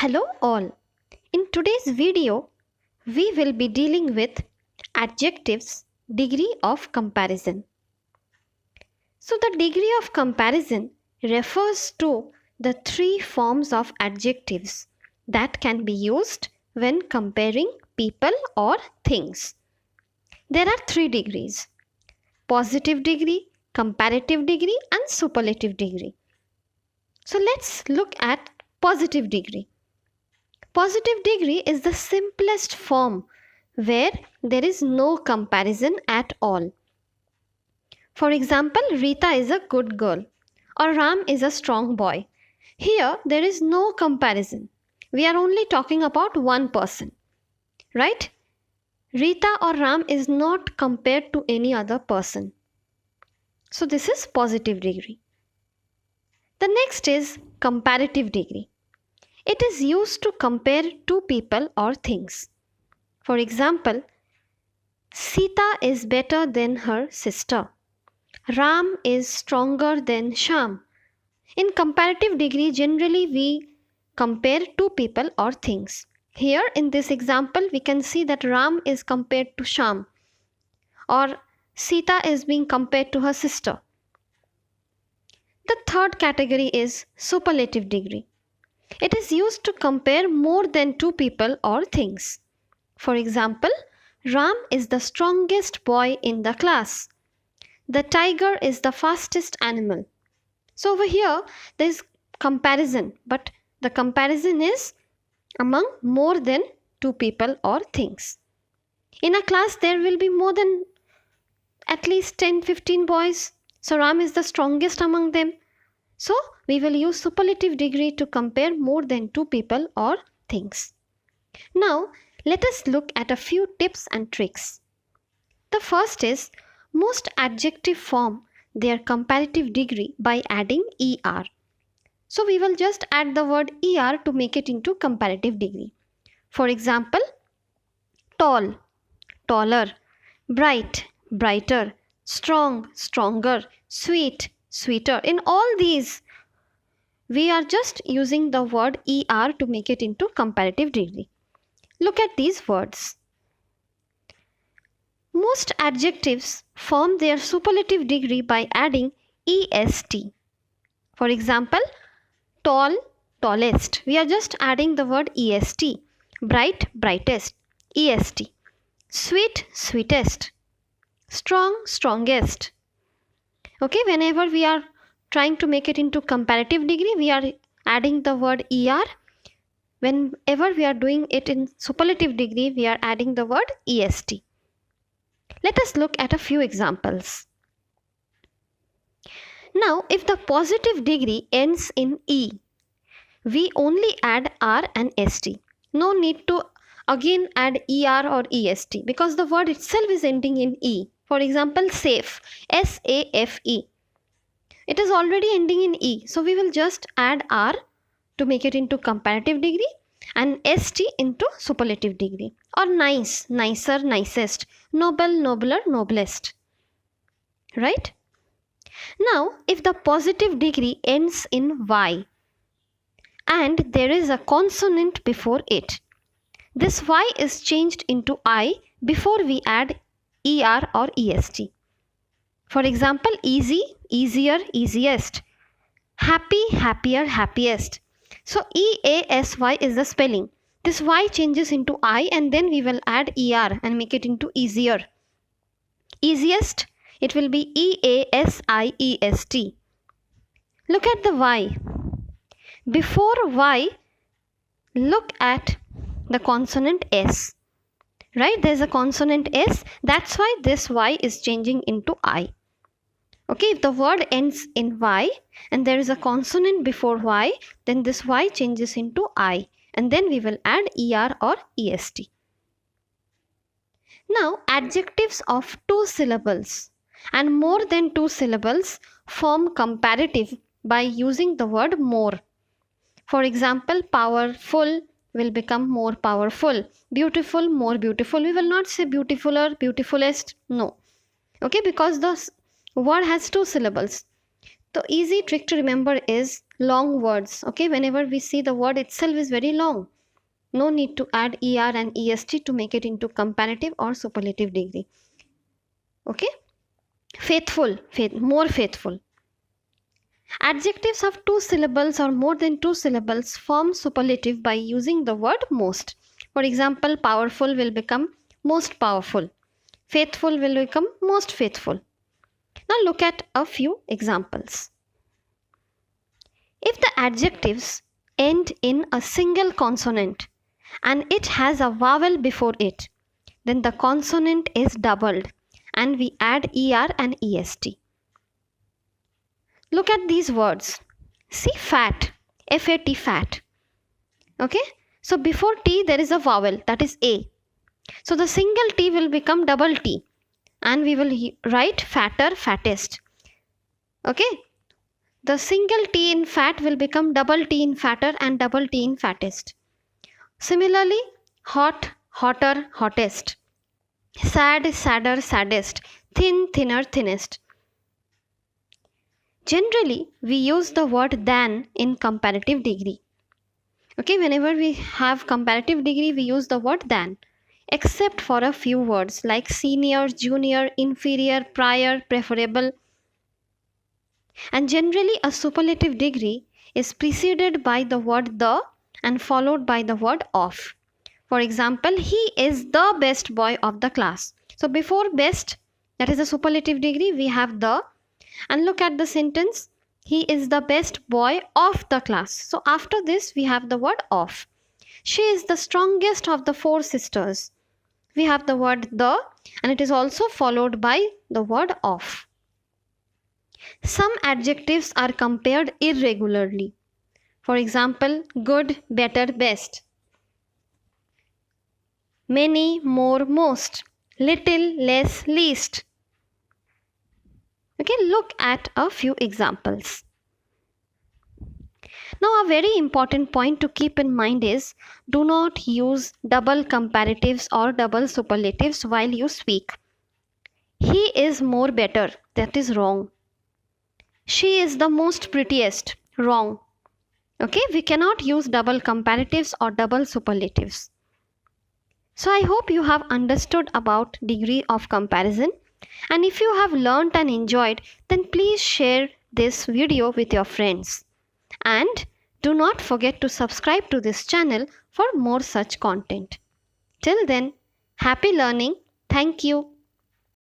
Hello all. In today's video, we will be dealing with adjectives degree of comparison. So the degree of comparison refers to the three forms of adjectives that can be used when comparing people or things. There are three degrees: positive degree, comparative degree and superlative degree. So let's look at positive degree. Positive degree is the simplest form where there is no comparison at all. For example, Rita is a good girl or Ram is a strong boy. Here there is no comparison. We are only talking about one person, right? Rita or Ram is not compared to any other person. So this is positive degree. The next is comparative degree. It is used to compare two people or things. For example, Sita is better than her sister. Ram is stronger than Sham. In comparative degree, generally we compare two people or things. Here in this example, we can see that Ram is compared to Sham or Sita is being compared to her sister. The third category is superlative degree. It is used to compare more than two people or things. For example, Ram is the strongest boy in the class. The tiger is the fastest animal. So over here there is comparison, but the comparison is among more than two people or things. In a class there will be more than at least 10-15 boys. So Ram is the strongest among them. So we will use superlative degree to compare more than two people or things. Now let us look at a few tips and tricks. The first is most adjective form their comparative degree by adding er. So we will just add the word er to make it into comparative degree. For example, tall, taller, bright, brighter, strong, stronger, sweet, sweeter. In all these, we are just using the word er to make it into comparative degree. Look at these words. Most adjectives form their superlative degree by adding est. For example, tall, tallest. We are just adding the word est. Bright, brightest, est. Sweet, sweetest. Strong, strongest. Okay, whenever we are trying to make it into comparative degree, we are adding the word er. Whenever we are doing it in superlative degree, we are adding the word est. Let us look at a few examples. Now, if the positive degree ends in e, we only add r and st. No need to again add er or est because the word itself is ending in e. For example, safe, S-A-F-E. It is already ending in e. So we will just add r to make it into comparative degree and st into superlative degree. Or nice, nicer, nicest, noble, nobler, noblest. Right? Now, if the positive degree ends in y and there is a consonant before it, this y is changed into I before we add er or est. For example, easy, easier, easiest. Happy, happier, happiest. So EASY is the spelling. This y changes into I and then we will add er and make it into easier. Easiest, it will be EASIEST. Look at the y. Before y, look at the consonant S. Right, there is a consonant S. That's why this y is changing into I. Okay, if the word ends in y and there is a consonant before y, then this y changes into I and then we will add er or est. Now, adjectives of two syllables and more than two syllables form comparative by using the word more. For example, powerful will become more powerful. Beautiful, more beautiful. We will not say beautifuler, beautifulest. No. Okay, because the word has two syllables. The easy trick to remember is long words. Okay, whenever we see the word itself is very long, no need to add er and est to make it into comparative or superlative degree. Okay, faithful, more faithful. Adjectives of 2 syllables or more than 2 syllables form superlative by using the word most. For example, powerful will become most powerful. Faithful will become most faithful. Now look at a few examples. If the adjectives end in a single consonant and it has a vowel before it, then the consonant is doubled and we add er and est. Look at these words. See fat, F-A-T, fat. Okay, so before T there is a vowel, that is A. So the single T will become double T and we will write fatter, fattest. Okay, the single T in fat will become double T in fatter and double T in fattest. Similarly, hot, hotter, hottest. Sad, sadder, saddest. Thin, thinner, thinnest. Generally, we use the word than in comparative degree. Okay, whenever we have comparative degree, we use the word than, except for a few words like senior, junior, inferior, prior, preferable. And generally, a superlative degree is preceded by the word the and followed by the word of. For example, he is the best boy of the class. So before best, that is a superlative degree, we have the. And look at the sentence, he is the best boy of the class. So after this we have the word of. She is the strongest of the 4 sisters. We have the word the and it is also followed by the word of. Some adjectives are compared irregularly. For example, good, better, best. Many, more, most. Little, less, least. Okay, look at a few examples. Now a very important point to keep in mind is do not use double comparatives or double superlatives while you speak. He is more better, that is wrong. She is the most prettiest, wrong. Okay, we cannot use double comparatives or double superlatives. So I hope you have understood about degree of comparison. And if you have learnt and enjoyed, then please share this video with your friends. And do not forget to subscribe to this channel for more such content. Till then, happy learning. Thank you.